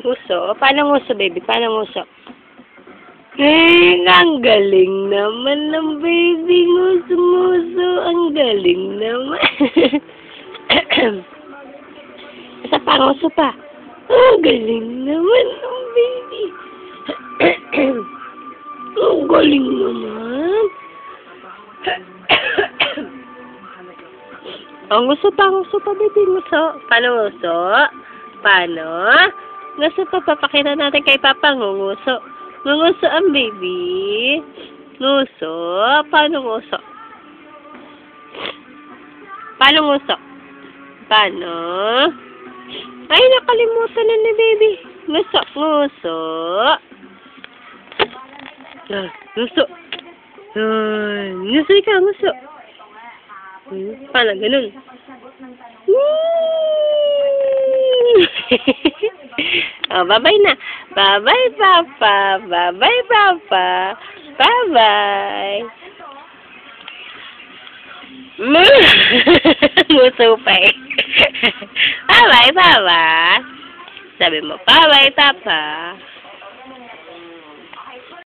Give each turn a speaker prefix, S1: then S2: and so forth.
S1: Nguso? Paano nguso, baby? Paano nguso? Ang galing naman ng baby. Nguso-nguso. Ang galing naman. Isa pa, nguso pa. Ang galing naman ng baby. Ang galing naman. Oh, nguso pa, baby. Nguso. Paano nguso? Paano? Nguso pa, papakita natin kay Papa. Nguso. Nguso ang baby. Nguso. Paano nguso? Paano nguso? Paano? Ay, nakalimutan na ni baby. Nguso. Nguso. Nguso. Nguso ka, nguso. Paano? Ganun. Oh, bye-bye na. Bye-bye, Papa. Bye-bye, Papa. Bye-bye. Nguso pa eh. Bye-bye, Papa. Sabi mo, bye-bye, Papa.